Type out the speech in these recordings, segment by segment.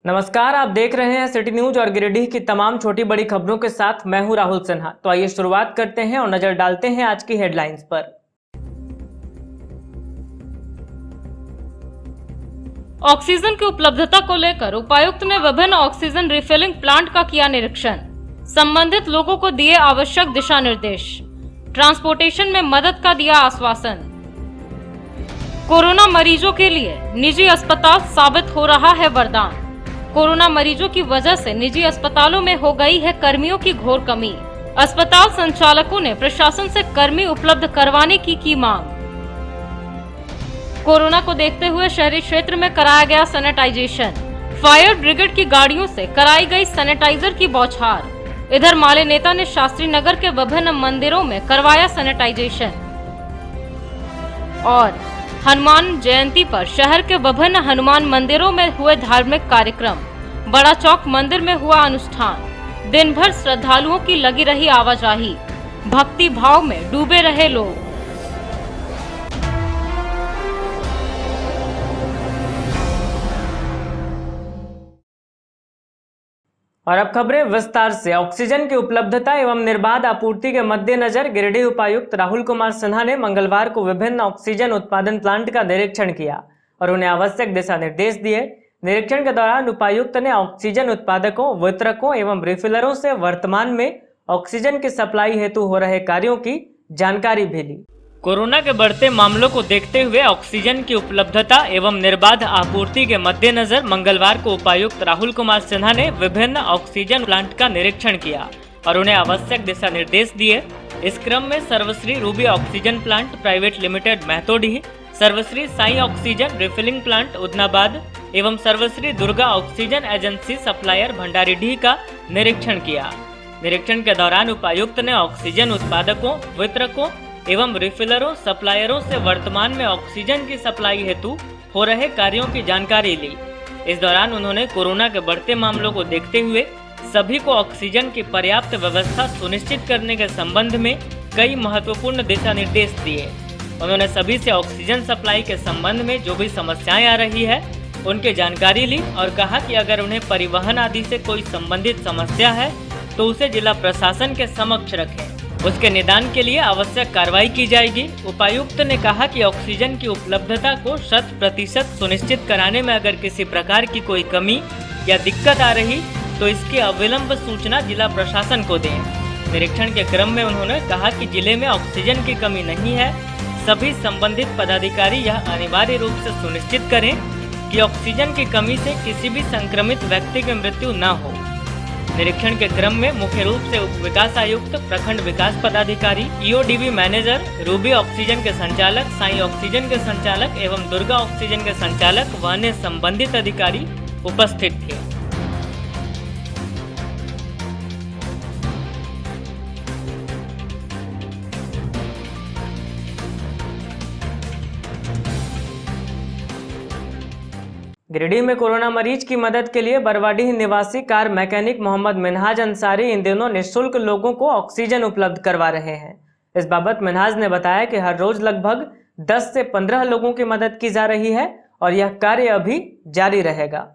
नमस्कार, आप देख रहे हैं सिटी न्यूज और गिरिडीह की तमाम छोटी बड़ी खबरों के साथ मैं हूं राहुल सिन्हा। तो आइए शुरुआत करते हैं और नजर डालते हैं आज की हेडलाइंस पर। ऑक्सीजन की उपलब्धता को लेकर उपायुक्त ने विभिन्न ऑक्सीजन रिफिलिंग प्लांट का किया निरीक्षण। संबंधित लोगों को दिए आवश्यक दिशा निर्देश। ट्रांसपोर्टेशन में मदद का दिया आश्वासन। कोरोना मरीजों के लिए निजी अस्पताल साबित हो रहा है वरदान। कोरोना मरीजों की वजह से निजी अस्पतालों में हो गई है कर्मियों की घोर कमी। अस्पताल संचालकों ने प्रशासन से कर्मी उपलब्ध करवाने की मांग। कोरोना को देखते हुए शहरी क्षेत्र में कराया गया सैनिटाइजेशन। फायर ब्रिगेड की गाड़ियों से कराई गई सैनिटाइजर की बौछार। इधर माले नेता ने शास्त्री नगर के विभिन्न मंदिरों में करवाया सैनिटाइजेशन। और हनुमान जयंती पर शहर के विभिन्न हनुमान मंदिरों में हुए धार्मिक कार्यक्रम। बड़ा चौक मंदिर में हुआ अनुष्ठान। दिन भर श्रद्धालुओं की लगी रही आवाजाही। भक्ति भाव में डूबे रहे लोग। और अब खबरें विस्तार से। ऑक्सीजन की उपलब्धता एवं निर्बाध आपूर्ति के मद्देनजर गिरिडीह उपायुक्त राहुल कुमार सिन्हा ने मंगलवार को विभिन्न ऑक्सीजन उत्पादन प्लांट का निरीक्षण किया और उन्हें आवश्यक दिशा निर्देश दिए। निरीक्षण के दौरान उपायुक्त ने ऑक्सीजन उत्पादकों, वितरकों एवं रिफिलरों से वर्तमान में ऑक्सीजन की सप्लाई हेतु हो रहे कार्यों की जानकारी भी ली। कोरोना के बढ़ते मामलों को देखते हुए ऑक्सीजन की उपलब्धता एवं निर्बाध आपूर्ति के मद्देनजर मंगलवार को उपायुक्त राहुल कुमार सिन्हा ने विभिन्न ऑक्सीजन प्लांट का निरीक्षण किया और उन्हें आवश्यक दिशा निर्देश दिए। इस क्रम में सर्वश्री Ruby oxygen plant private limited Mahtodih, सर्वश्री Sai oxygen refilling plant Udnabad एवं सर्वश्री Durga oxygen agency supplier Bhandaridih का निरीक्षण किया। निरीक्षण के दौरान उपायुक्त ने ऑक्सीजन उत्पादकों, वितरकों एवं रिफिलरों, सप्लायरों से वर्तमान में ऑक्सीजन की सप्लाई हेतु हो रहे कार्यों की जानकारी ली। इस दौरान उन्होंने कोरोना के बढ़ते मामलों को देखते हुए सभी को ऑक्सीजन की पर्याप्त व्यवस्था सुनिश्चित करने के संबंध में कई महत्वपूर्ण दिशा निर्देश दिए। उन्होंने सभी से ऑक्सीजन सप्लाई के संबंध में जो भी समस्याएं आ रही है उनकी जानकारी ली और कहा कि अगर उन्हें परिवहन आदि से कोई संबंधित समस्या है तो उसे जिला प्रशासन के समक्ष रखें, उसके निदान के लिए आवश्यक कार्रवाई की जाएगी। उपायुक्त ने कहा कि ऑक्सीजन की उपलब्धता को 100% सुनिश्चित कराने में अगर किसी प्रकार की कोई कमी या दिक्कत आ रही तो इसकी अविलंब सूचना जिला प्रशासन को दें। निरीक्षण के क्रम में उन्होंने कहा कि जिले में ऑक्सीजन की कमी नहीं है। सभी संबंधित पदाधिकारी यह अनिवार्य रूप से सुनिश्चित करें कि ऑक्सीजन की कमी से किसी भी संक्रमित व्यक्ति की मृत्यु न हो। निरीक्षण के क्रम में मुख्य रूप से उप विकास आयुक्त, प्रखंड विकास पदाधिकारी, ईओडीबी मैनेजर, रूबी ऑक्सीजन के संचालक, साई ऑक्सीजन के संचालक एवं दुर्गा ऑक्सीजन के संचालक व अन्य संबंधित अधिकारी उपस्थित थे। गिरिडीह में कोरोना मरीज की मदद के लिए बरवाडीह निवासी कार मैकेनिक मोहम्मद मिनहाज अंसारी इन दिनों निःशुल्क लोगों को ऑक्सीजन उपलब्ध करवा रहे हैं। इस बाबत मिनहाज ने बताया कि हर रोज लगभग 10 से 15 लोगों की मदद की जा रही है और यह कार्य अभी जारी रहेगा।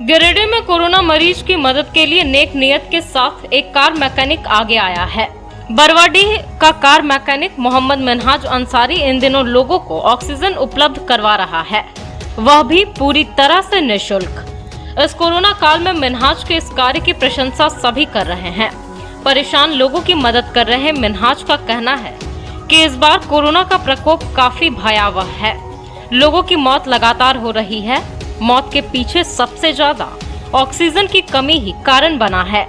गिरिडीह में कोरोना मरीज की मदद के लिए नेक नियत के साथ एक कार मैकेनिक आगे आया है। बरवाडीह का कार मैकेनिक मोहम्मद मिनहाज अंसारी इन दिनों लोगों को ऑक्सीजन उपलब्ध करवा रहा है, वह भी पूरी तरह से निःशुल्क। इस कोरोना काल में मिनहाज के इस कार्य की प्रशंसा सभी कर रहे हैं। परेशान लोगों की मदद कर रहे मिनहाज का कहना है कि इस बार कोरोना का प्रकोप काफी भयावह है। लोगों की मौत लगातार हो रही है। मौत के पीछे सबसे ज्यादा ऑक्सीजन की कमी ही कारण बना है।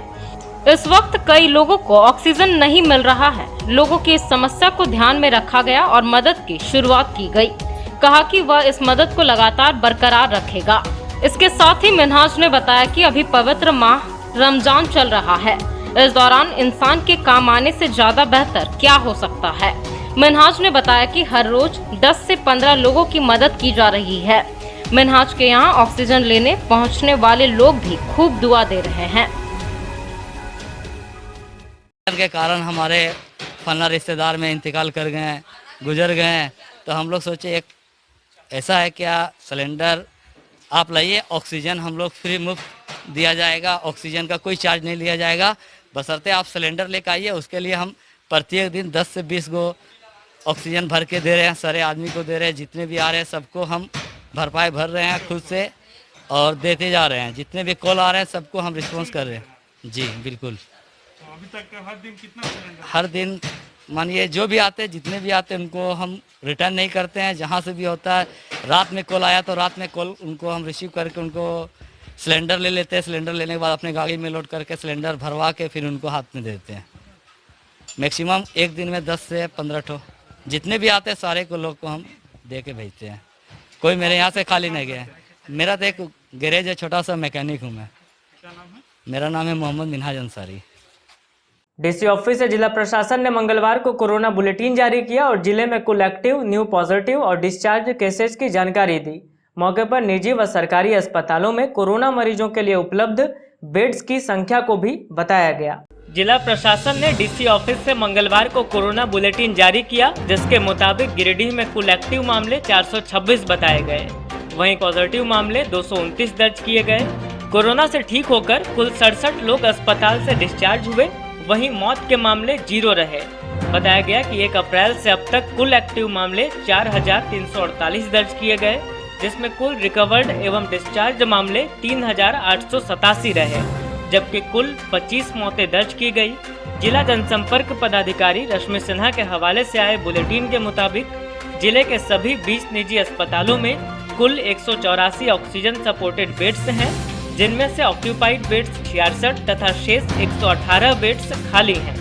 इस वक्त कई लोगों को ऑक्सीजन नहीं मिल रहा है। लोगों की इस समस्या को ध्यान में रखा गया और मदद की शुरुआत की गई। कहा कि वह इस मदद को लगातार बरकरार रखेगा। इसके साथ ही मिनहाज ने बताया कि अभी पवित्र माह रमजान चल रहा है। इस दौरान इंसान के काम आने से ज्यादा बेहतर क्या हो सकता है। मिनहाज ने बताया कि हर रोज 10 से 15 लोगों की मदद की जा रही है। मिनहाज के यहाँ ऑक्सीजन लेने पहुँचने वाले लोग भी खूब दुआ दे रहे हैं। के कारण हमारे फलना रिश्तेदार में इंतकाल कर गए, गुजर गए, तो हम लोग सोचे एक ऐसा है क्या सिलेंडर आप लाइए, ऑक्सीजन हम लोग फ्री मुफ्त दिया जाएगा, ऑक्सीजन का कोई चार्ज नहीं लिया जाएगा, बशर्ते आप सिलेंडर लेकर आइए। उसके लिए हम प्रत्येक दिन 10 से 20 गो ऑक्सीजन भर के दे रहे हैं, सारे आदमी को दे रहे हैं, जितने भी आ रहे हैं सबको हम भरपाई भर रहे हैं खुद से और देते जा रहे हैं। जितने भी कॉल आ रहे हैं सबको हम रिस्पॉन्स कर रहे हैं। जी बिल्कुल। तो अभी तक हर दिन कितना सिलेंडर? हर दिन मानिए जो भी आते हैं, जितने भी आते हैं उनको हम रिटर्न नहीं करते हैं। जहाँ से भी होता है, रात में कॉल आया तो रात में कॉल उनको हम रिसीव करके उनको सिलेंडर ले लेते हैं। सिलेंडर लेने के बाद अपने गाड़ी में लोड करके सिलेंडर भरवा के फिर उनको हाथ में देते हैं। मैक्सिमम एक दिन में 10 से 15 ठो जितने भी आते हैं सारे को लोग को हम दे के भेजते हैं। कोई मेरे यहाँ से खाली नहीं गया है। मेरा तो एक गैरेज है, छोटा सा मैकेनिक हूँ मैं। क्या नाम है? मेरा नाम है मोहम्मद मिनहाज अंसारी। डीसी ऑफिस से जिला प्रशासन ने मंगलवार को कोरोना बुलेटिन जारी किया और जिले में कुल एक्टिव, न्यू पॉजिटिव और डिस्चार्ज केसेस की जानकारी दी। मौके पर निजी व सरकारी अस्पतालों में कोरोना मरीजों के लिए उपलब्ध बेड्स की संख्या को भी बताया गया। जिला प्रशासन ने डीसी ऑफिस से मंगलवार को कोरोना बुलेटिन जारी किया, जिसके मुताबिक गिरिडीह में कुल एक्टिव मामले 426 बताए गए, वहीं पॉजिटिव मामले 229 दर्ज किए गए। कोरोना से ठीक होकर कुल 67 लोग अस्पताल से डिस्चार्ज हुए, वहीं मौत के मामले 0 रहे। बताया गया कि 1 अप्रैल से अब तक कुल एक्टिव मामले 4348 दर्ज किए गए, जिसमें कुल रिकवर्ड एवं डिस्चार्ज मामले 3887 रहे, जबकि कुल 25 मौतें दर्ज की गई। जिला जनसंपर्क पदाधिकारी रश्मि सिन्हा के हवाले से आए बुलेटिन के मुताबिक जिले के सभी 20 निजी अस्पतालों में कुल 184 ऑक्सीजन सपोर्टेड बेड्स हैं, जिनमें से ऑक्यूपाइड बेड्स 66 तथा शेष 118 बेड्स खाली हैं,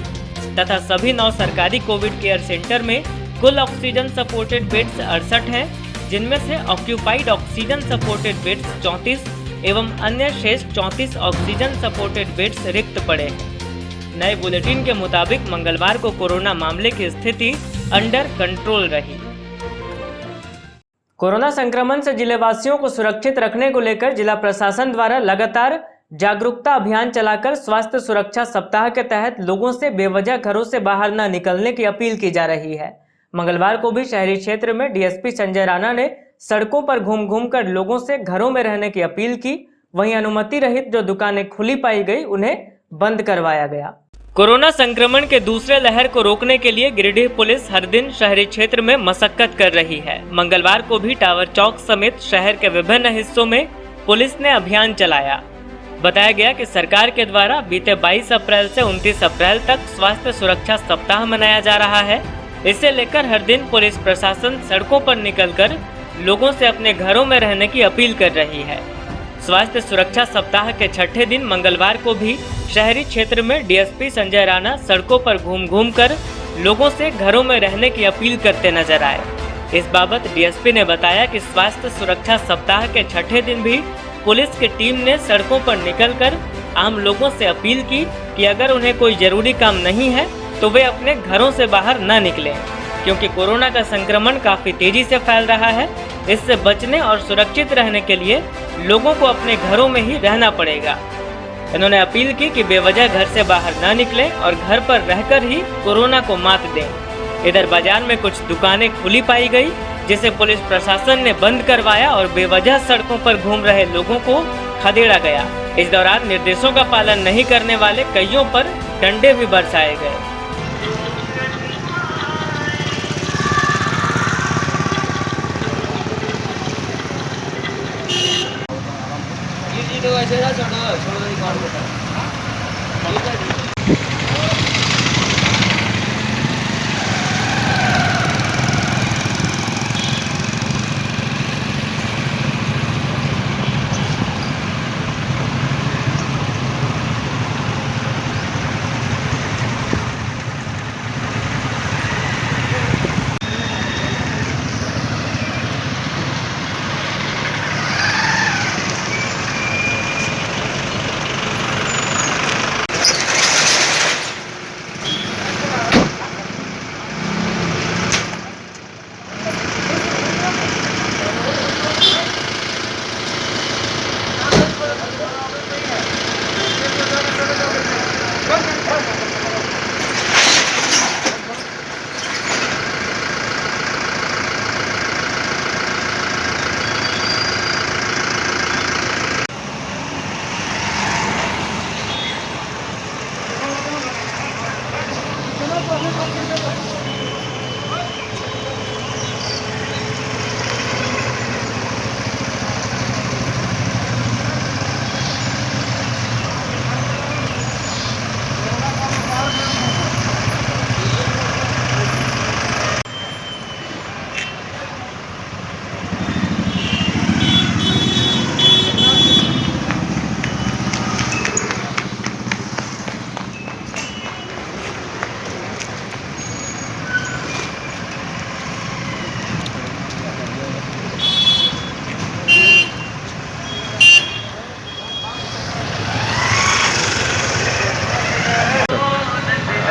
तथा सभी 9 सरकारी कोविड केयर सेंटर में कुल ऑक्सीजन सपोर्टेड बेड्स 68 हैं, जिनमें से ऑक्यूपाइड ऑक्सीजन सपोर्टेड बेड्स 34 एवं अन्य शेष 34 ऑक्सीजन सपोर्टेड बेड्स रिक्त पड़े हैं। नए बुलेटिन के मुताबिक मंगलवार को कोरोना मामले की स्थिति अंडर कंट्रोल रही। कोरोना संक्रमण से जिलेवासियों को सुरक्षित रखने को लेकर जिला प्रशासन द्वारा लगातार जागरूकता अभियान चलाकर स्वास्थ्य सुरक्षा सप्ताह के तहत लोगों से बेवजह घरों से बाहर न निकलने की अपील की जा रही है। मंगलवार को भी शहरी क्षेत्र में डीएसपी संजय राणा ने सड़कों पर घूम कर लोगों से घरों में रहने की अपील की। वहीं अनुमति रहित जो दुकानें खुली पाई गई उन्हें बंद करवाया गया। कोरोना संक्रमण के दूसरे लहर को रोकने के लिए गिरिडीह पुलिस हर दिन शहरी क्षेत्र में मशक्कत कर रही है। मंगलवार को भी टावर चौक समेत शहर के विभिन्न हिस्सों में पुलिस ने अभियान चलाया। बताया गया कि सरकार के द्वारा बीते 22 अप्रैल से 29 अप्रैल तक स्वास्थ्य सुरक्षा सप्ताह मनाया जा रहा है। इसे लेकर हर दिन पुलिस प्रशासन सड़कों पर निकलकर लोगों से अपने घरों में रहने की अपील कर रही है। स्वास्थ्य सुरक्षा सप्ताह के छठे दिन मंगलवार को भी शहरी क्षेत्र में डीएसपी संजय राणा सड़कों पर घूम कर लोगों से घरों में रहने की अपील करते नजर आए। इस बाबत डीएसपी ने बताया कि स्वास्थ्य सुरक्षा सप्ताह के छठे दिन भी पुलिस की टीम ने सड़कों पर निकलकर आम लोगों से अपील की कि अगर उन्हें कोई जरूरी काम नहीं है तो वे अपने घरों से बाहर न निकलें, क्योंकि कोरोना का संक्रमण काफी तेजी से फैल रहा है। इससे बचने और सुरक्षित रहने के लिए लोगों को अपने घरों में ही रहना पड़ेगा। इन्होंने अपील की कि बेवजह घर से बाहर न निकलें और घर पर रहकर ही कोरोना को मात दें। इधर बाजार में कुछ दुकानें खुली पाई गई, जिसे पुलिस प्रशासन ने बंद करवाया और बेवजह सड़कों पर घूम रहे लोगों को खदेड़ा गया। इस दौरान निर्देशों का पालन नहीं करने वाले कईयों पर डंडे भी बरसाए गए।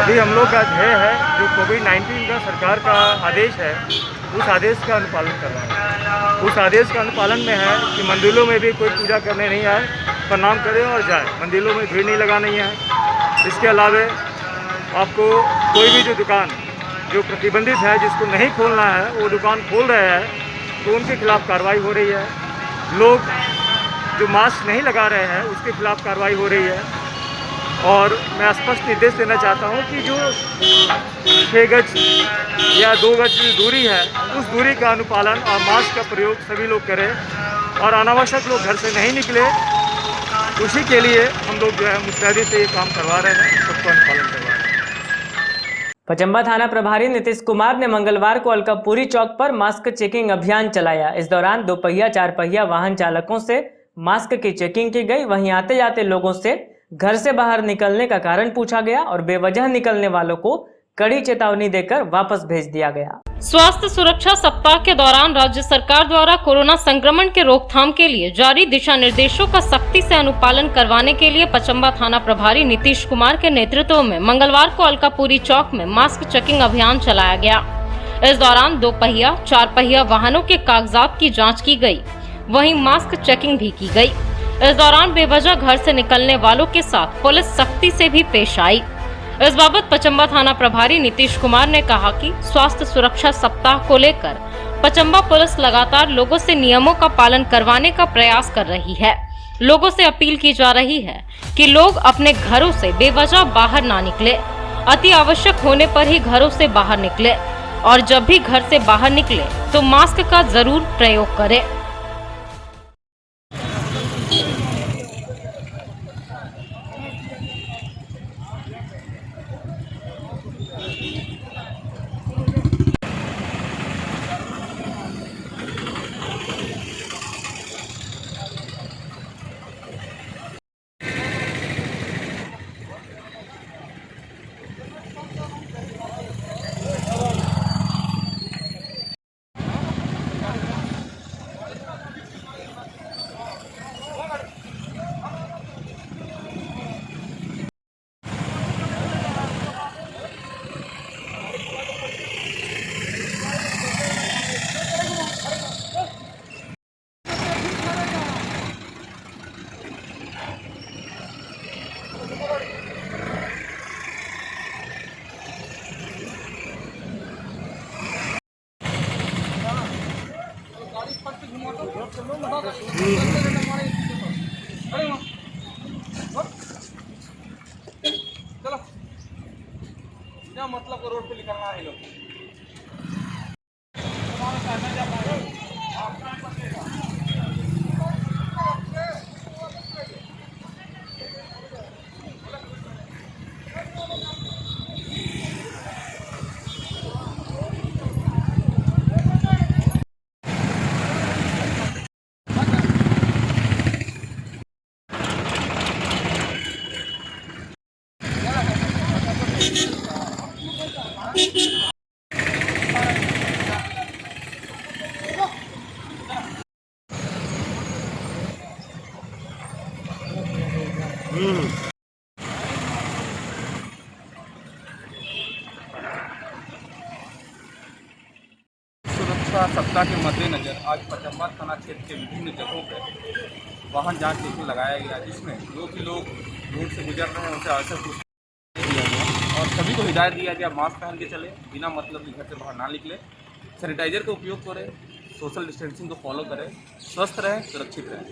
अभी हम लोग का ध्येय है जो कोविड-19 का सरकार का आदेश है, उस आदेश का अनुपालन कर रहे हैं। उस आदेश का अनुपालन में है कि मंदिरों में भी कोई पूजा करने नहीं आए, प्रणाम करे और जाए। मंदिरों में भीड़ नहीं लगानी है। इसके अलावा आपको कोई भी जो दुकान जो प्रतिबंधित है, जिसको नहीं खोलना है, वो दुकान खोल रहे हैं तो उनके खिलाफ़ कार्रवाई हो रही है। लोग जो मास्क नहीं लगा रहे हैं उसके खिलाफ़ कार्रवाई हो रही है। और मैं स्पष्ट निर्देश देना चाहता हूं कि जो 6 गज या 2 गज की दूरी है, उस दूरी का अनुपालन और मास्क का प्रयोग सभी लोग करें और अनावश्यक लोग घर से नहीं निकले। उसी के लिए हम लोग जो है मुस्तैदी से ये काम करवा रहे हैं, सबको अनुपालन करवा रहे हैं। पचम्बा थाना प्रभारी नीतीश कुमार ने मंगलवार को अलकापुरी चौक पर मास्क चेकिंग अभियान चलाया। इस दौरान 2 पहिया 4 पहिया वाहन चालकों से मास्क की चेकिंग की गई। वहीं आते जाते लोगों से घर से बाहर निकलने का कारण पूछा गया और बेवजह निकलने वालों को कड़ी चेतावनी देकर वापस भेज दिया गया। स्वास्थ्य सुरक्षा सप्ताह के दौरान राज्य सरकार द्वारा कोरोना संक्रमण के रोकथाम के लिए जारी दिशा निर्देशों का सख्ती से अनुपालन करवाने के लिए पचम्बा थाना प्रभारी नीतीश कुमार के नेतृत्व में मंगलवार को अलकापुरी चौक में मास्क चेकिंग अभियान चलाया गया। इस दौरान 2 पहिया 4 पहिया वाहनों के कागजात की जाँच की गयी, वहीं मास्क चेकिंग भी की गयी। इस दौरान बेवजह घर से निकलने वालों के साथ पुलिस सख्ती से भी पेश आई। इस बाबत पचम्बा थाना प्रभारी नीतीश कुमार ने कहा कि स्वास्थ्य सुरक्षा सप्ताह को लेकर पचम्बा पुलिस लगातार लोगों से नियमों का पालन करवाने का प्रयास कर रही है। लोगों से अपील की जा रही है कि लोग अपने घरों से बेवजह बाहर ना निकले, अति आवश्यक होने पर ही घरों से बाहर निकले और जब भी घर से बाहर निकले तो मास्क का जरूर प्रयोग करें। मतलब को रोड पे निकलना है लोग। सुरक्षा सप्ताह के मद्देनजर आज पचम्बा थाना क्षेत्र के विभिन्न जगहों पर वाहन जांच चेकिंग लगाया गया, जिसमें जो भी लोग रोड से गुजर रहे हैं उनसे आवश्यक सूचना दिया गया और सभी को हिदायत दिया गया मास्क पहन के चले, बिना मतलब कि घर से बाहर ना निकले, सैनिटाइजर का उपयोग करें, सोशल डिस्टेंसिंग को फॉलो करें, स्वस्थ रहें, सुरक्षित रहें।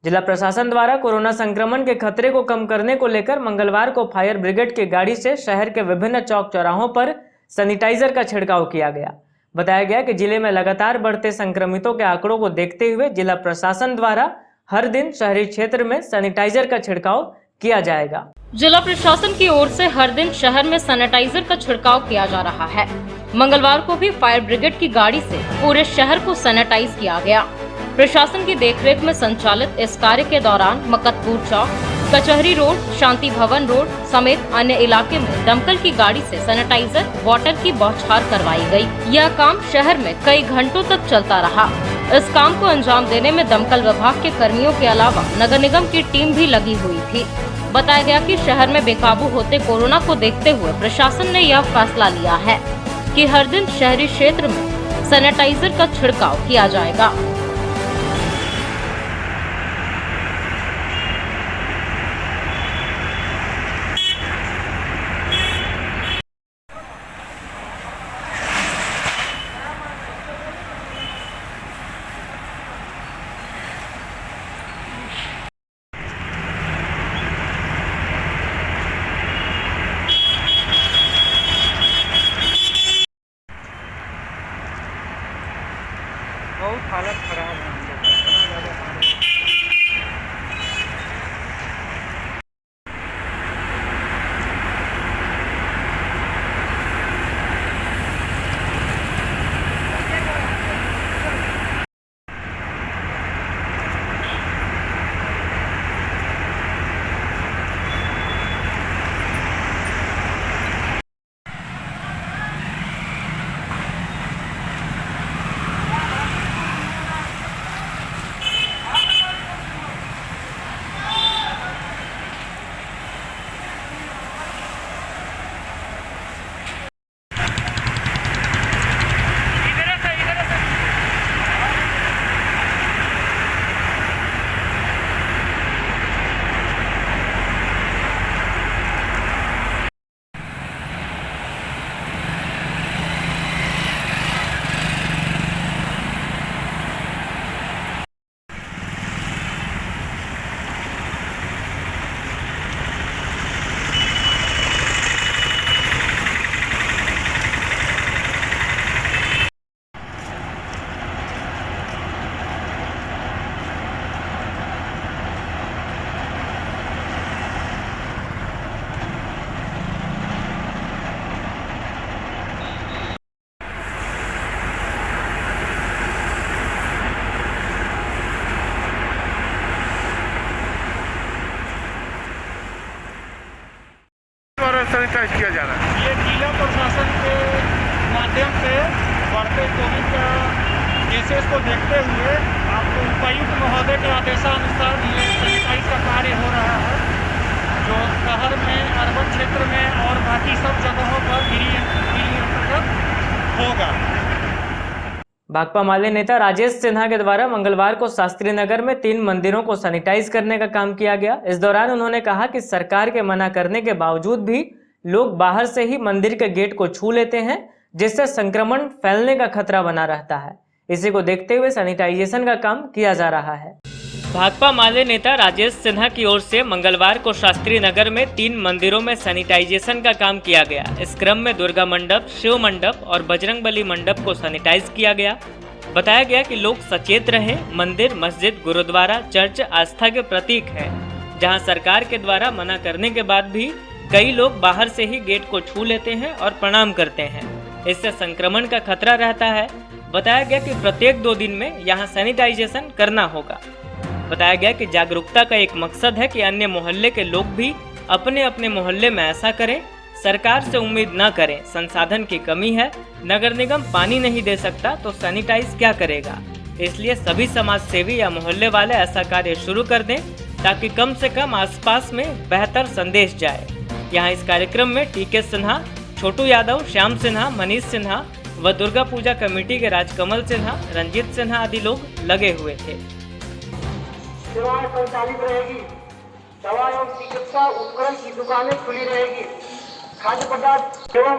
जिला प्रशासन द्वारा कोरोना संक्रमण के खतरे को कम करने को लेकर मंगलवार को फायर ब्रिगेड की गाड़ी से शहर के विभिन्न चौक चौराहों पर सैनिटाइजर का छिड़काव किया गया। बताया गया कि जिले में लगातार बढ़ते संक्रमितों के आंकड़ों को देखते हुए जिला प्रशासन द्वारा हर दिन शहरी क्षेत्र में सैनिटाइजर का छिड़काव किया जाएगा। जिला प्रशासन की ओर से हर दिन शहर में सैनिटाइजर का छिड़काव किया जा रहा है। मंगलवार को भी फायर ब्रिगेड की गाड़ी से पूरे शहर को सैनिटाइज किया गया। प्रशासन की देखरेख में संचालित इस कार्य के दौरान मकतपुर चौक, कचहरी रोड, शांति भवन रोड समेत अन्य इलाके में दमकल की गाड़ी से सैनिटाइजर वाटर की बौछार करवाई गई। यह काम शहर में कई घंटों तक चलता रहा। इस काम को अंजाम देने में दमकल विभाग के कर्मियों के अलावा नगर निगम की टीम भी लगी हुई थी। बताया गया कि शहर में बेकाबू होते कोरोना को देखते हुए प्रशासन ने यह फैसला लिया है कि हर दिन शहरी क्षेत्र में सैनिटाइजर का छिड़काव किया जाएगा। बहुत हालत खराब है हम लोग का, इतना ज़्यादा पानी। सैनिटाइज किया जा रहा है। ये जिला प्रशासन के माध्यम से बढ़ते कोविड का केसेस को देखते हुए आपको उपायुक्त महोदय के आदेशानुसार ये सैनिटाइज का कार्य हो रहा है, जो शहर में, अर्बन क्षेत्र में और बाकी सब जगहों पर गिरी अंतर्गत होगा। भाकपा माले नेता राजेश सिन्हा के द्वारा मंगलवार को शास्त्री नगर में 3 मंदिरों को सैनिटाइज करने का काम किया गया। इस दौरान उन्होंने कहा कि सरकार के मना करने के बावजूद भी लोग बाहर से ही मंदिर के गेट को छू लेते हैं, जिससे संक्रमण फैलने का खतरा बना रहता है। इसी को देखते हुए सैनिटाइजेशन का काम किया जा रहा है। भाकपा माले नेता राजेश सिन्हा की ओर से मंगलवार को शास्त्री नगर में 3 मंदिरों में सैनिटाइजेशन का काम किया गया। इस क्रम में दुर्गा मंडप, शिव मंडप और बजरंगबली मंडप को सैनिटाइज किया गया। बताया गया कि लोग सचेत रहें। मंदिर, मस्जिद, गुरुद्वारा, चर्च आस्था के प्रतीक है, जहां सरकार के द्वारा मना करने के बाद भी कई लोग बाहर से ही गेट को छू लेते हैं और प्रणाम करते हैं। इससे संक्रमण का खतरा रहता है। बताया गया कि प्रत्येक 2 दिन में यहाँ सैनिटाइजेशन करना होगा। बताया गया कि जागरूकता का एक मकसद है कि अन्य मोहल्ले के लोग भी अपने अपने मोहल्ले में ऐसा करें। सरकार से उम्मीद न करें, संसाधन की कमी है, नगर निगम पानी नहीं दे सकता तो सैनिटाइज क्या करेगा। इसलिए सभी समाज सेवी या मोहल्ले वाले ऐसा कार्य शुरू कर दें ताकि कम से कम आसपास में बेहतर संदेश जाए। यहाँ इस कार्यक्रम में टीके सिन्हा, छोटू यादव, श्याम सिन्हा, मनीष सिन्हा व दुर्गा पूजा कमेटी के राजकमल सिन्हा, रंजीत सिन्हा आदि लोग लगे हुए थे। सेवाएं संचालित रहेगी। दवा एवं चिकित्सा उपकरण की दुकानें खुली रहेगी। खाद्य पदार्थ एवं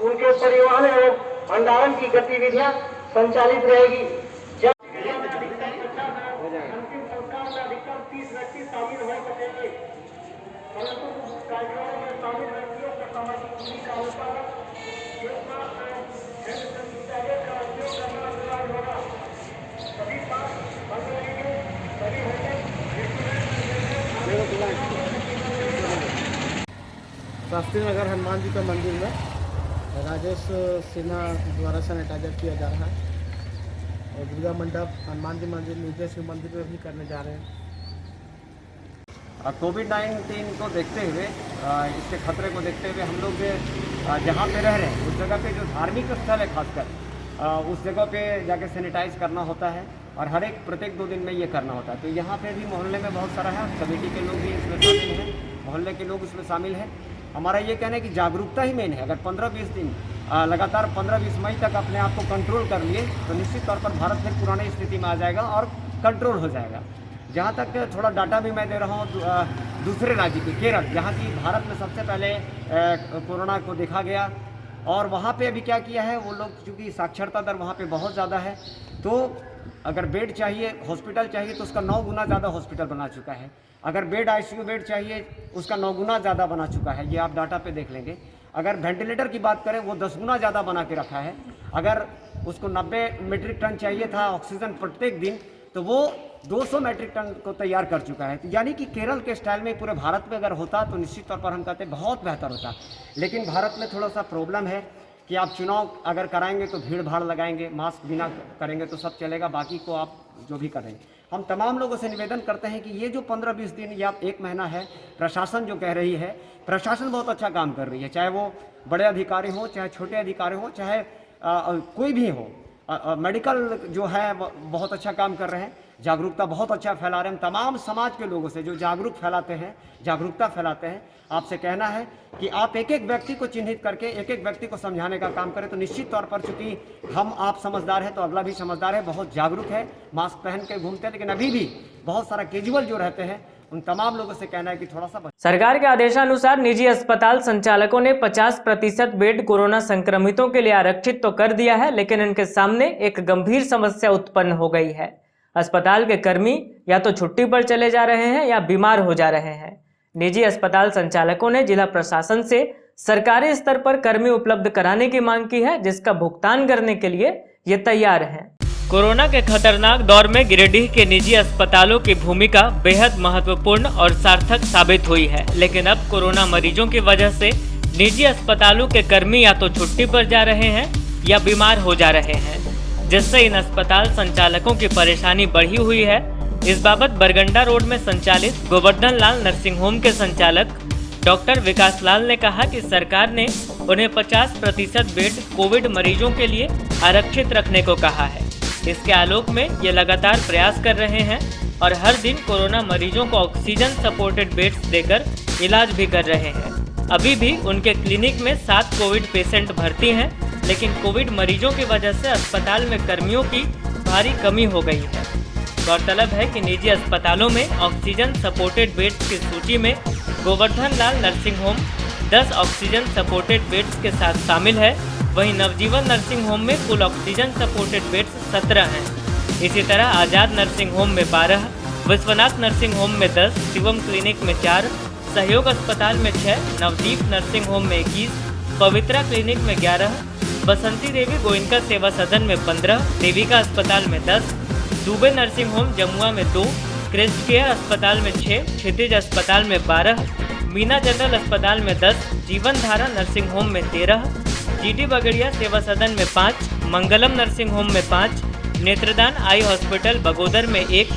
उनके परिवहन एवं भंडारण की गतिविधियां संचालित रहेगी। अंतिम संस्कार में अधिकतम 30 व्यक्ति शामिल हो सकेंगे, परंतु कार्यक्रमों में शामिल व्यक्तियों को सामाजिक दूरी का अनुपालन, सैनिटाइजर का उपयोग करना अनिवार्य होगा। सभी पास बंद रहेंगे। सभी शास्त्री नगर हनुमान जी का मंदिर में राजेश सिन्हा द्वारा सैनिटाइजर किया जा रहा है और दुर्गा मंडप, हनुमान जी मंदिर, नीचे शिव मंदिर में भी करने जा रहे हैं। कोविड-19 को देखते हुए, इसके खतरे को देखते हुए हम लोग जहाँ पे रह रहे हैं उस जगह पे जो धार्मिक स्थल है खासकर उस जगह पे जाके सैनिटाइज करना होता है और प्रत्येक 2 दिन में ये करना होता है। तो यहाँ पे भी मोहल्ले में बहुत सारा है, कमेटी के लोग भी इसमें शामिल हैं। मोहल्ले के लोग उसमें शामिल हैं। हमारा ये कहना है कि जागरूकता ही मेन है। अगर 15-20 दिन लगातार 15-20 मई तक अपने आप को कंट्रोल कर लिए तो निश्चित तौर पर भारत फिर पुरानी स्थिति में आ जाएगा और कंट्रोल हो जाएगा। जहाँ तक थोड़ा डाटा भी मैं दे रहा हूँ दूसरे राज्य के, केरल, जहाँ की भारत में सबसे पहले कोरोना को देखा गया, और वहाँ पे अभी क्या किया है वो लोग, चूँकि साक्षरता दर वहाँ पे बहुत ज़्यादा है, तो अगर बेड चाहिए, हॉस्पिटल चाहिए तो उसका 9 गुना ज़्यादा हॉस्पिटल बना चुका है। अगर बेड ICU बेड चाहिए उसका 9 गुना ज़्यादा बना चुका है, ये आप डाटा पे देख लेंगे। अगर वेंटिलेटर की बात करें वो 10 गुना ज़्यादा बना के रखा है। अगर उसको 90 मीट्रिक टन चाहिए था ऑक्सीजन प्रत्येक दिन, तो वो 200 मीट्रिक टन को तैयार कर चुका है। तो यानी कि केरल के स्टाइल में पूरे भारत में अगर होता तो निश्चित तौर पर हम कहते बहुत बेहतर होता। लेकिन भारत में थोड़ा सा प्रॉब्लम है कि आप चुनाव अगर कराएंगे तो भीड़ भाड़ लगाएंगे, मास्क बिना करेंगे तो सब चलेगा, बाकी को आप जो भी करेंगे। हम तमाम लोगों से निवेदन करते हैं कि ये जो 15-20 दिन या 1 महीना है, प्रशासन जो कह रही है, प्रशासन बहुत अच्छा काम कर रही है, चाहे वो बड़े अधिकारी हो, चाहे छोटे अधिकारी हो, चाहे कोई भी हो। मेडिकल जो है बहुत अच्छा काम कर रहे हैं, जागरूकता बहुत अच्छा फैला रहे हैं। तमाम समाज के लोगों से जो जागरूकता फैलाते हैं, आपसे कहना है कि आप एक एक व्यक्ति को चिन्हित करके एक एक व्यक्ति को समझाने का काम करें तो निश्चित तौर पर, चूँकि हम आप समझदार हैं तो अगला भी समझदार है, बहुत जागरूक है, मास्क पहन के घूमते हैं। लेकिन अभी भी बहुत सारा कैजुअल जो रहते हैं उन तमाम लोगों से कहना है कि थोड़ा सा सरकार के आदेशानुसार निजी अस्पताल संचालकों ने 50% बेड कोरोना संक्रमितों के लिए आरक्षित तो कर दिया है, लेकिन इनके सामने एक गंभीर समस्या उत्पन्न हो गई है। अस्पताल के कर्मी या तो छुट्टी पर चले जा रहे हैं या बीमार हो जा रहे हैं। निजी अस्पताल संचालकों ने जिला प्रशासन से सरकारी स्तर पर कर्मी उपलब्ध कराने की मांग की है, जिसका भुगतान करने के लिए ये तैयार हैं। कोरोना के खतरनाक दौर में गिरिडीह के निजी अस्पतालों की भूमिका बेहद महत्वपूर्ण और सार्थक साबित हुई है, लेकिन अब कोरोना मरीजों की वजह से निजी अस्पतालों के कर्मी या तो छुट्टी पर जा रहे हैं या बीमार हो जा रहे हैं, जिससे इन अस्पताल संचालकों की परेशानी बढ़ी हुई है। इस बाबत बरगंडा रोड में संचालित गोवर्धन लाल नर्सिंग होम के संचालक डॉक्टर विकास लाल ने कहा कि सरकार ने उन्हें 50% बेड कोविड मरीजों के लिए आरक्षित रखने को कहा है। इसके आलोक में ये लगातार प्रयास कर रहे हैं और हर दिन कोरोना मरीजों को ऑक्सीजन सपोर्टेड बेड्स देकर इलाज भी कर रहे हैं। अभी भी उनके क्लिनिक में 7 कोविड पेशेंट भर्ती हैं, लेकिन कोविड मरीजों की वजह से अस्पताल में कर्मियों की भारी कमी हो गई है। गौरतलब है कि निजी अस्पतालों में ऑक्सीजन सपोर्टेड बेड्स की सूची में Govardhan Lal nursing home 10 oxygen supported beds के साथ शामिल है। वहीं नवजीवन नर्सिंग होम में कुल ऑक्सीजन सपोर्टेड बेड्स 17 हैं। इसी तरह आज़ाद नर्सिंग होम में 12, विश्वनाथ नर्सिंग होम में 10, शिवम क्लिनिक में 4, सहयोग अस्पताल में 6, नवदीप नर्सिंग होम में 21, पवित्रा क्लिनिक में 11, बसंती देवी गोइनका सेवा सदन में 15, देविका अस्पताल में 10, दुबे नर्सिंग होम जमुआ में 2, क्रिस्ट केयर अस्पताल में 6, क्षितिज अस्पताल में 12, मीना जनरल अस्पताल में 10, जीवन धारा नर्सिंग होम में 13, GD बगड़िया सेवा सदन में 5, मंगलम नर्सिंग होम में 5, नेत्रदान आई हॉस्पिटल बगोदर में 1,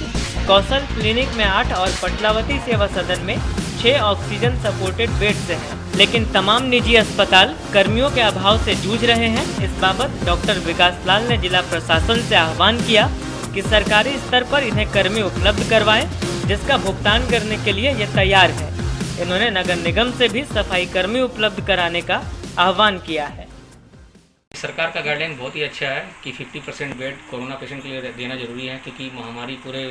कौशल क्लिनिक में 8 और पटलावती सेवा सदन में 6 ऑक्सीजन सपोर्टेड बेड्स हैं। लेकिन तमाम निजी अस्पताल कर्मियों के अभाव से जूझ रहे हैं। इस बाबत डॉक्टर विकास लाल ने जिला प्रशासन से आह्वान किया कि सरकारी स्तर पर इन्हें कर्मी उपलब्ध करवाएं, जिसका भुगतान करने के लिए ये तैयार है। इन्होंने नगर निगम से भी सफाई कर्मी उपलब्ध कराने का आह्वान किया है। सरकार का गाइडलाइन बहुत ही अच्छा है कि 50% बेड कोरोना पेशेंट के लिए देना जरूरी है, क्योंकि महामारी पूरे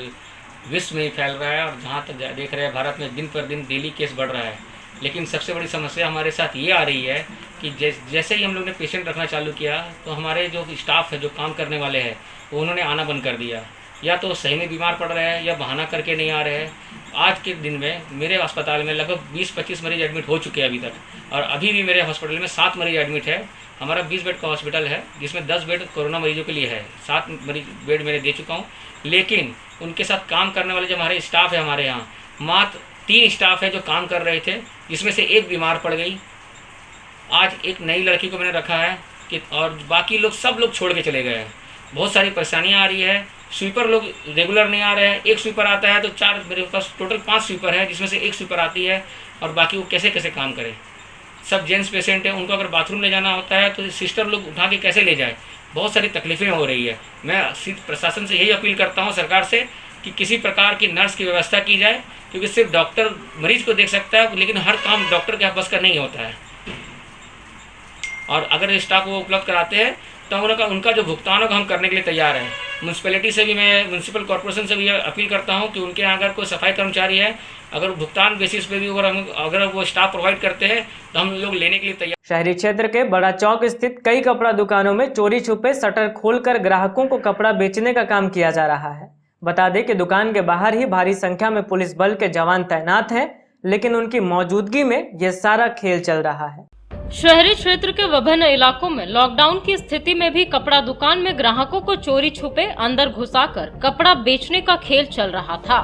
विश्व में ही फैल रहा है और जहाँ तक देख रहे हैं भारत में दिन पर दिन डेली केस बढ़ रहा है। लेकिन सबसे बड़ी समस्या हमारे साथ ये आ रही है कि जैसे ही हम लोग ने पेशेंट रखना चालू किया तो हमारे जो स्टाफ है, जो काम करने वाले हैं, वो उन्होंने आना बंद कर दिया, या तो सही में बीमार पड़ रहे हैं या बहाना करके नहीं आ रहे हैं। आज के दिन में मेरे अस्पताल में लगभग 20-25 मरीज एडमिट हो चुके हैं अभी तक, और अभी भी मेरे हॉस्पिटल में 7 मरीज एडमिट है। हमारा 20 बेड का हॉस्पिटल है, जिसमें 10 बेड कोरोना मरीजों के लिए है। 7 बेड मैंने दे चुका हूँ, लेकिन उनके साथ काम करने वाले जो हमारे स्टाफ है, हमारे यहाँ मात्र 3 स्टाफ है जो काम कर रहे थे, जिसमें से एक बीमार पड़ गई। आज एक नई लड़की को मैंने रखा है कि, और बाकी लोग सब लोग छोड़ के चले गए हैं। बहुत सारी परेशानियाँ आ रही है। स्वीपर लोग रेगुलर नहीं आ रहे हैं। एक स्वीपर आता है तो 4, मेरे पास टोटल 5 स्वीपर है, जिसमें से एक स्वीपर आती है, और बाकी वो कैसे कैसे काम करें। सब जेंट्स पेशेंट हैं, उनको अगर बाथरूम ले जाना होता है तो सिस्टर लोग उठा के कैसे ले जाए। बहुत सारी तकलीफ़ें हो रही है। मैं प्रशासन से यही अपील करता हूँ, सरकार से, कि किसी प्रकार की नर्स की व्यवस्था की जाए, क्योंकि सिर्फ डॉक्टर मरीज को देख सकता है, लेकिन हर काम डॉक्टर के बस का नहीं होता है। और अगर स्टाफ वो उपलब्ध कराते हैं तो उनका जो भुगतान होगा हम करने के लिए तैयार हैं। म्यूनसिपैलिटी से भी मैं म्यूनसिपल कॉर्पोरेशन से भी अपील करता हूं कि उनके यहाँ अगर कोई सफाई कर्मचारी है, अगर भुगतान बेसिस पे भी अगर वो स्टाफ प्रोवाइड करते हैं तो हम लोग लेने के लिए तैयार। शहरी क्षेत्र के बड़ा चौक स्थित कई कपड़ा दुकानों में चोरी छुपे शटर खोलकर ग्राहकों को कपड़ा बेचने का काम किया जा रहा है। बता दें कि दुकान के बाहर ही भारी संख्या में पुलिस बल के जवान तैनात हैं, लेकिन उनकी मौजूदगी में यह सारा खेल चल रहा है। शहरी क्षेत्र के विभिन्न इलाकों में लॉकडाउन की स्थिति में भी कपड़ा दुकान में ग्राहकों को चोरी छुपे अंदर घुसाकर कपड़ा बेचने का खेल चल रहा था।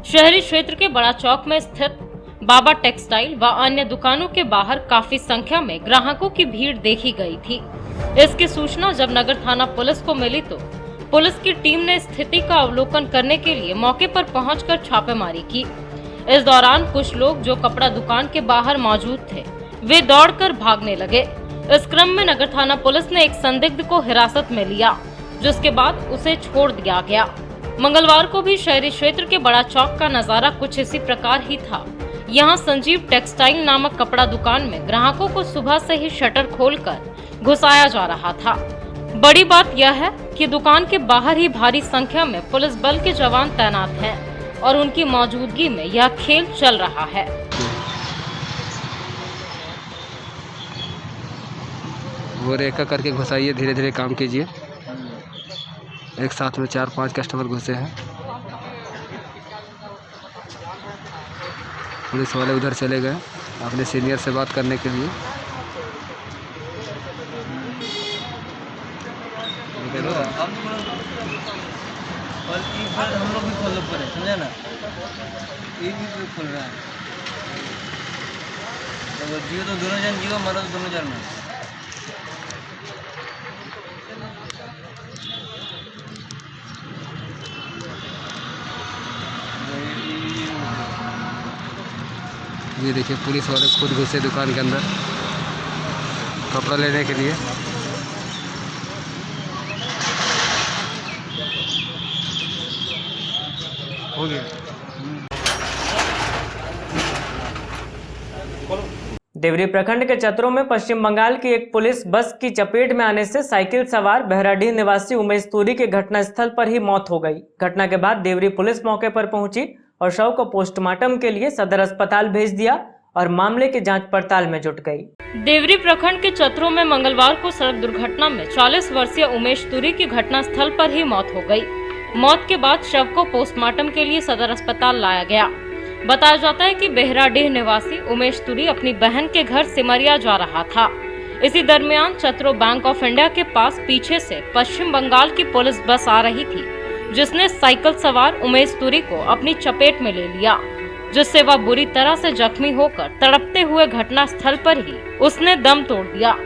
शहरी क्षेत्र के बड़ा चौक में स्थित बाबा टेक्सटाइल व अन्य दुकानों के बाहर काफी संख्या में ग्राहकों की भीड़ देखी गई थी। इसकी सूचना जब नगर थाना पुलिस को मिली तो पुलिस की टीम ने स्थिति का अवलोकन करने के लिए मौके पर पहुंचकर छापेमारी की। इस दौरान कुछ लोग जो कपड़ा दुकान के बाहर मौजूद थे वे दौड़कर भागने लगे। इस क्रम में नगर थाना पुलिस ने एक संदिग्ध को हिरासत में लिया, जिसके बाद उसे छोड़ दिया गया। मंगलवार को भी शहरी क्षेत्र के बड़ा चौक का नजारा कुछ इसी प्रकार ही था। यहाँ संजीव टेक्सटाइल नामक कपड़ा दुकान में ग्राहकों को सुबह से ही शटर खोलकर घुसाया जा रहा था। बड़ी बात यह है कि दुकान के बाहर ही भारी संख्या में पुलिस बल के जवान तैनात हैं और उनकी मौजूदगी में यह खेल चल रहा है। वो रेखा करके घुसाइए, धीरे धीरे काम कीजिए। एक साथ में 4-5 कस्टमर घुसे हैं। पुलिस वाले उधर चले गए अपने सीनियर से बात करने के लिए। हम लोग भी खोल पड़े, समझे ना, ये भी खोल रहा है। तो जियो तो दोनों जन जियो, मरो तो दोनों जन में। ये देखिए पुलिस वाले खुद घुसे दुकान के अंदर कपड़ा लेने के लिए। हो गया। देवरी प्रखंड के चतरों में पश्चिम बंगाल की एक पुलिस बस की चपेट में आने से साइकिल सवार बहराडीह निवासी उमेश तुरी की घटनास्थल पर ही मौत हो गई। घटना के बाद देवरी पुलिस मौके पर पहुंची और शव को पोस्टमार्टम के लिए सदर अस्पताल भेज दिया और मामले की जांच पड़ताल में जुट गई। देवरी प्रखंड के चतरों में मंगलवार को सड़क दुर्घटना में 40 वर्षीय उमेश तुरी की घटनास्थल पर ही मौत हो गई। मौत के बाद शव को पोस्टमार्टम के लिए सदर अस्पताल लाया गया। बताया जाता है कि बहराडीह निवासी उमेश तुरी अपनी बहन के घर सिमरिया जा रहा था। इसी दरमियान चतरो बैंक ऑफ इंडिया के पास पीछे से पश्चिम बंगाल की पुलिस बस आ रही थी, जिसने साइकिल सवार उमेश तुरी को अपनी चपेट में ले लिया, जिससे वह बुरी तरह से जख्मी होकर तड़पते हुए घटनास्थल पर ही उसने दम तोड़ दिया।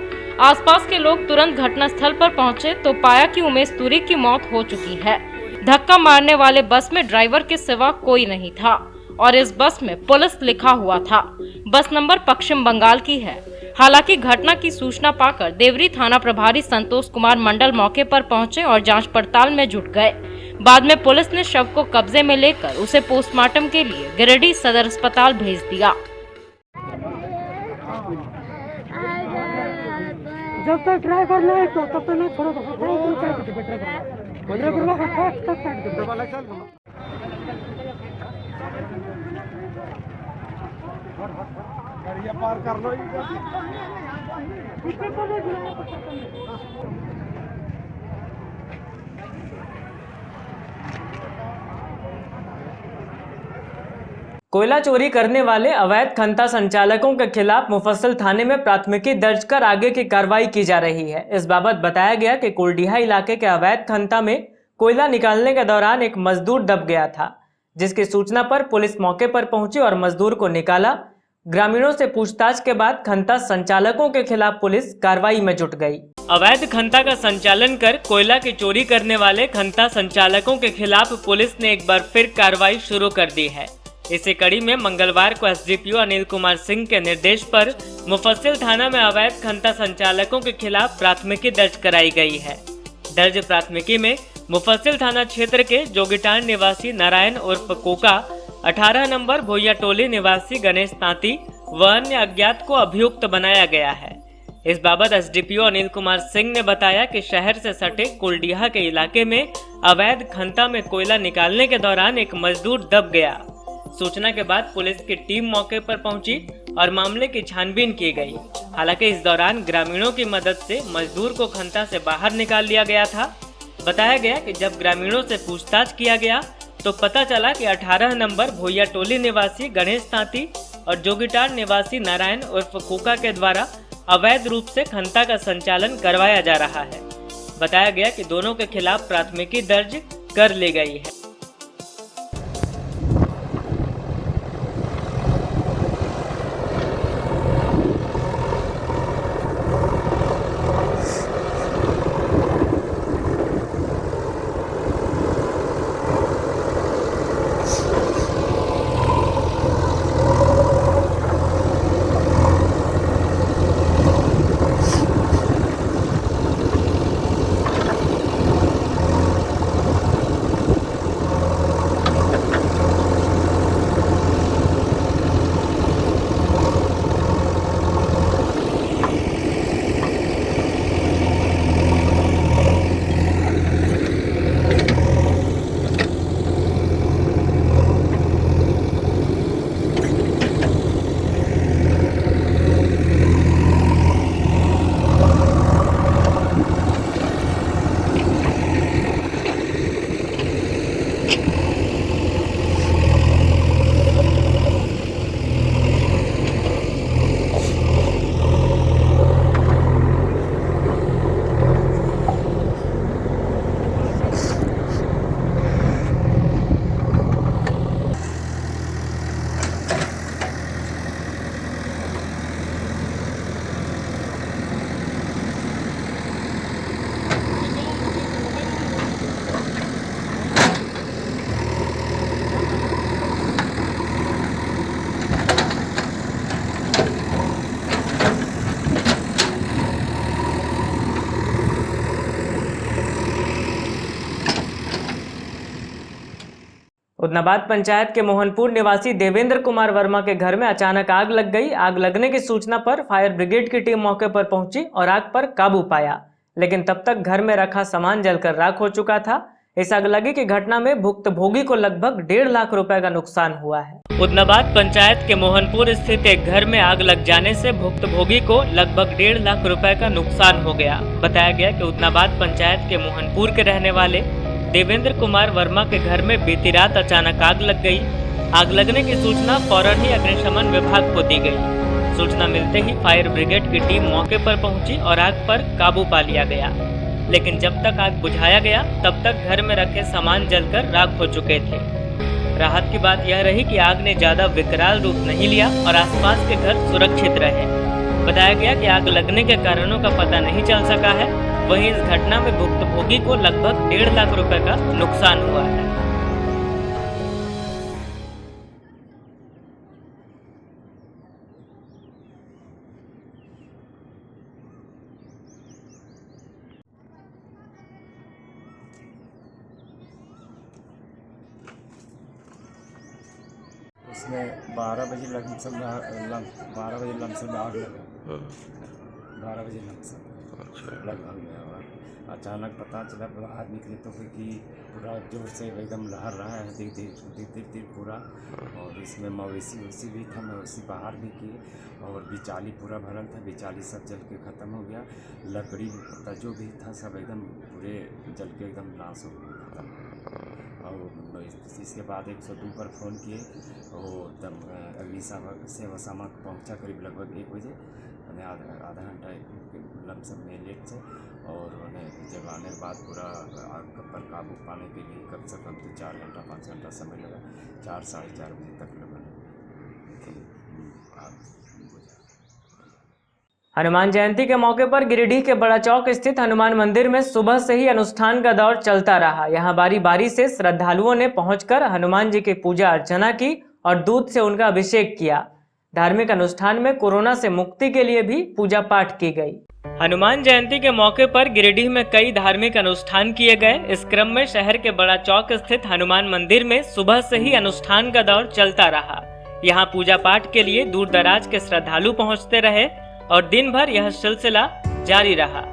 आसपास के लोग तुरंत घटनास्थल पर पहुंचे तो पाया कि उमेश तुरी की मौत हो चुकी है। धक्का मारने वाले बस में ड्राइवर के सिवा कोई नहीं था और इस बस में पुलिस लिखा हुआ था। बस नंबर पश्चिम बंगाल की है। हालांकि घटना की सूचना पाकर देवरी थाना प्रभारी संतोष कुमार मंडल मौके पर पहुंचे और जांच पड़ताल में जुट गए। बाद में पुलिस ने शव को कब्जे में लेकर उसे पोस्टमार्टम के लिए गिरिडीह सदर अस्पताल भेज दिया। जब तक ड्राइवर नहीं तो तब तक नहीं छोड़ो। पार कर लो। कोयला चोरी करने वाले अवैध खनता संचालकों के खिलाफ मुफस्सिल थाने में प्राथमिकी दर्ज कर आगे की कार्रवाई की जा रही है। इस बाबत बताया गया कि कुलडीहा इलाके के अवैध खनता में कोयला निकालने के दौरान एक मजदूर दब गया था, जिसकी सूचना पर पुलिस मौके पर पहुंची और मजदूर को निकाला। ग्रामीणों से पूछताछ के बाद खनता संचालकों के खिलाफ पुलिस कार्रवाई में जुट गई। अवैध खनता का संचालन कर कोयला की चोरी करने वाले खनता संचालकों के खिलाफ पुलिस ने एक बार फिर कार्रवाई शुरू कर दी है। इसी कड़ी में मंगलवार को एसडीपीओ अनिल कुमार सिंह के निर्देश पर मुफस्सिल थाना में अवैध खनता संचालकों के खिलाफ प्राथमिकी दर्ज कराई गई है। दर्ज प्राथमिकी में मुफस्सिल थाना क्षेत्र के जोगिटान निवासी नारायण उर्फ कोका, 18 नंबर भोइया टोली निवासी गणेश तांती व अन्य अज्ञात को अभियुक्त बनाया गया है। इस बाबत एसडीपीओ अनिल कुमार सिंह ने बताया कि शहर से सटे कुलडीहा के इलाके में अवैध खंता में कोयला निकालने के दौरान एक मजदूर दब गया। सूचना के बाद पुलिस की टीम मौके पर पहुंची और मामले की छानबीन की गई। हालांकि इस दौरान ग्रामीणों की मदद से मजदूर को खंता से बाहर निकाल लिया गया था। बताया गया कि जब ग्रामीणों से पूछताछ किया गया तो पता चला कि 18 नंबर भोइया टोली निवासी गणेश तांती और जोगिटान निवासी नारायण उर्फ कोका के द्वारा अवैध रूप से खंता का संचालन करवाया जा रहा है। बताया गया कि दोनों के खिलाफ प्राथमिकी दर्ज कर ली गई है। उदनाबाद पंचायत के मोहनपुर निवासी देवेंद्र कुमार वर्मा के घर में अचानक आग लग गई। आग लगने की सूचना पर फायर ब्रिगेड की टीम मौके पर पहुंची और आग पर काबू पाया, लेकिन तब तक घर में रखा सामान जलकर राख हो चुका था। इस आगलगी की घटना में भुक्तभोगी को लगभग 1.5 लाख रुपए का नुकसान हुआ है। उदनाबाद पंचायत के मोहनपुर स्थित एक घर में आग लग जाने से भुक्तभोगी को लगभग 1.5 लाख रुपए का नुकसान हो गया। बताया गया कि उदनाबाद पंचायत के मोहनपुर के रहने वाले देवेंद्र कुमार वर्मा के घर में बीती रात अचानक आग लग गई। आग लगने की सूचना फौरन ही अग्निशमन विभाग को दी गई। सूचना मिलते ही फायर ब्रिगेड की टीम मौके पर पहुंची और आग पर काबू पा लिया गया, लेकिन जब तक आग बुझाया गया तब तक घर में रखे सामान जलकर राख हो चुके थे। राहत की बात यह रही कि आग ने ज्यादा विकराल रूप नहीं लिया और आसपास के घर सुरक्षित रहे। बताया गया कि आग लगने के कारणों का पता नहीं चल सका है। वहीं इस घटना में भुक्तभोगी को लगभग 1.5 लाख रुपए का नुकसान हुआ है। उसमें 12 बजे लमसम आग लगा। 12 बजे लमसम लगभग में और अचानक पता चला बाहर निकले तो कि पूरा जोर से एकदम लहर रहा है धीरे पूरा। और इसमें मवेशी वैसी भी था, मवेशी बाहर भी किए और बिचाली पूरा भरल था, बिचाली सब जल के ख़त्म हो गया। लकड़ी पत्ता जो भी था सब एकदम पूरे जल के एकदम नाश हो गया, खत्म। और इसके बाद 102 पर फ़ोन किए और तब अग्निशमन सेवा पहुँचा करीब लगभग 1 बजे, आधा घंटा लमसम में लेट से। और उन्हें जब आने के बाद पूरा आग पर काबू पाने के लिए कम से कम तो 4 घंटा 5 घंटा समय लगा। 4 साढ़े 4 बजे तक लगा आग बुझा। हनुमान जयंती के मौके पर गिरिडीह के बड़ा चौक स्थित हनुमान मंदिर में सुबह से ही अनुष्ठान का दौर चलता रहा। यहां बारी बारी से श्रद्धालुओं ने पहुंचकर हनुमान जी की पूजा अर्चना की और दूध से उनका अभिषेक किया। धार्मिक अनुष्ठान में कोरोना से मुक्ति के लिए भी पूजा पाठ की गई। हनुमान जयंती के मौके पर गिरिडीह में कई धार्मिक अनुष्ठान किए गए। इस क्रम में शहर के बड़ा चौक स्थित हनुमान मंदिर में सुबह से ही अनुष्ठान का दौर चलता रहा। यहाँ पूजा पाठ के लिए दूर दराज के श्रद्धालु पहुँचते रहे और दिन भर यह सिलसिला जारी रहा।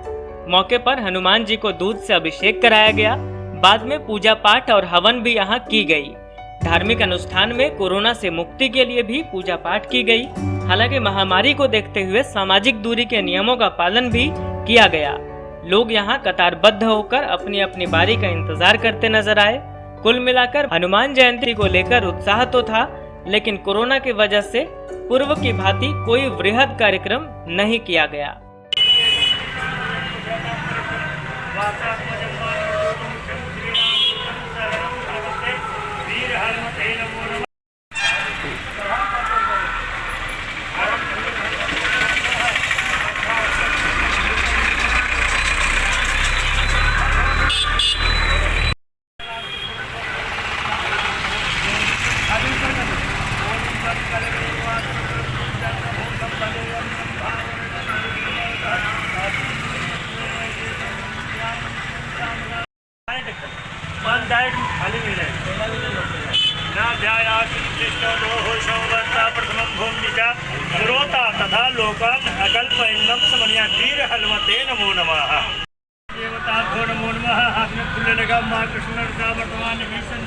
मौके पर हनुमान जी को दूध से अभिषेक कराया गया। बाद में पूजा पाठ और हवन भी यहाँ की गई। धार्मिक अनुष्ठान में कोरोना से मुक्ति के लिए भी पूजा पाठ की गई। हालांकि महामारी को देखते हुए सामाजिक दूरी के नियमों का पालन भी किया गया। लोग यहाँ कतारबद्ध होकर अपनी अपनी बारी का इंतजार करते नजर आए। कुल मिलाकर हनुमान जयंती को लेकर उत्साह तो था, लेकिन कोरोना की वजह से पूर्व की भांति कोई वृहद कार्यक्रम नहीं किया गया। खाली मिले ना प्रथमं भूमिका श्रोता तथा लोकान् अकल्पयन्नं समन्या वीर हलवते नमो नमः। देवता को नमो नमः। हाथ में फूल लगा माँ कृष्ण का वर्तमान भीषण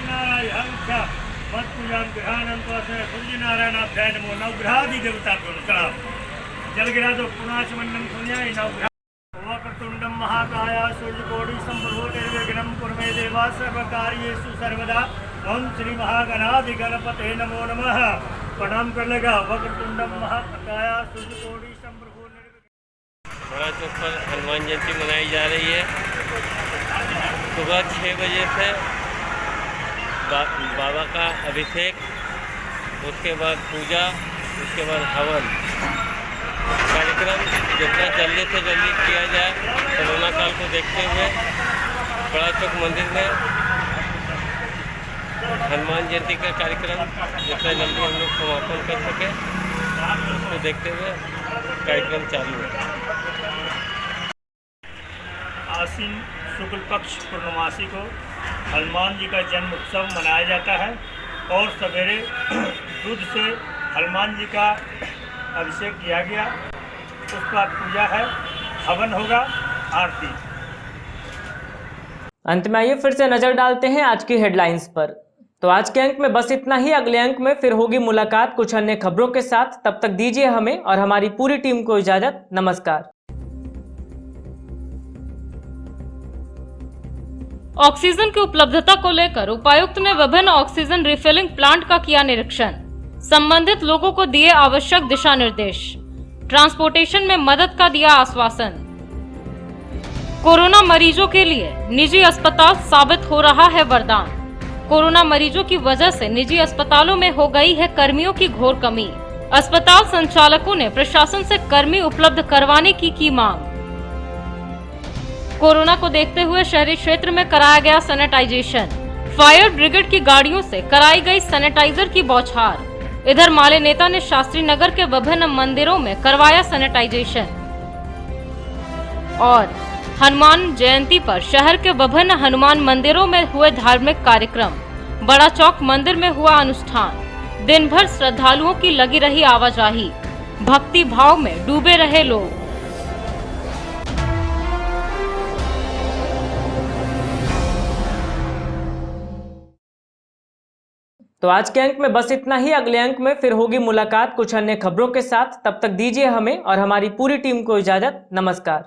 नारायण मत पूजा ग्रहानंद सूर्य नारायणाभ्याय नमो। नवग्रहादि देवता को प्रणाम। जल गिरा तो पुनाचमंडम सुनिया नवग्रह वक्रतुंडम महाकाय सूर्यकोटि संप्रभो निर्विघ्नं कुरु मे देवा सर्वकार्येषु सर्वदा। ओम श्री महागणाधि गणपते नमो नमः। प्रणाम कर लेगा। वक्रतुंडम महाकाय सूर्यकोटि संप्रभो निर्विघ्नं। बड़ा चौक पर हनुमान जयंती मनाई जा रही है। सुबह 6 बजे से बाबा का अभिषेक, उसके बाद पूजा, उसके बाद हवन कार्यक्रम जितना जल्दी से जल्दी किया जाए। कोरोना काल को देखते हुए बड़ा चौक मंदिर में हनुमान जयंती का कार्यक्रम जितना जल्दी हम लोग समापन कर सके, उसको देखते हुए कार्यक्रम चालू है। आसीन शुक्ल पक्ष पूर्णमासी को हनुमान जी का जन्म उत्सव मनाया जाता है और सवेरे दूध से हनुमान जी का अभिषेक किया गया। उसके बाद पूजा है, हवन होगा, आरती। अंत में आइए फिर से नजर डालते हैं आज की हेडलाइंस पर। तो आज के अंक में बस इतना ही। अगले अंक में फिर होगी मुलाकात कुछ अन्य खबरों के साथ। तब तक दीजिए हमें और हमारी पूरी टीम को इजाजत। नमस्कार। ऑक्सीजन की उपलब्धता को लेकर उपायुक्त ने विभिन्न ऑक्सीजन रिफिलिंग प्लांट का किया निरीक्षण। संबंधित लोगों को दिए आवश्यक दिशा निर्देश। ट्रांसपोर्टेशन में मदद का दिया आश्वासन। कोरोना मरीजों के लिए निजी अस्पताल साबित हो रहा है वरदान। कोरोना मरीजों की वजह से निजी अस्पतालों में हो गई है कर्मियों की घोर कमी। अस्पताल संचालकों ने प्रशासन से कर्मी उपलब्ध करवाने की मांग। कोरोना को देखते हुए शहरी क्षेत्र में कराया गया सैनिटाइजेशन। फायर ब्रिगेड की गाड़ियों से कराई गई सैनिटाइजर की बौछार। इधर माले नेता ने शास्त्री नगर के विभिन्न मंदिरों में करवाया सैनिटाइजेशन। और हनुमान जयंती पर शहर के विभिन्न हनुमान मंदिरों में हुए धार्मिक कार्यक्रम। बड़ा चौक मंदिर में हुआ अनुष्ठान। दिन भर श्रद्धालुओं की लगी रही आवाजाही। भक्ति भाव में डूबे रहे लोग। तो आज के अंक में बस इतना ही। अगले अंक में फिर होगी मुलाकात कुछ अन्य खबरों के साथ। तब तक दीजिए हमें और हमारी पूरी टीम को इजाजत। नमस्कार।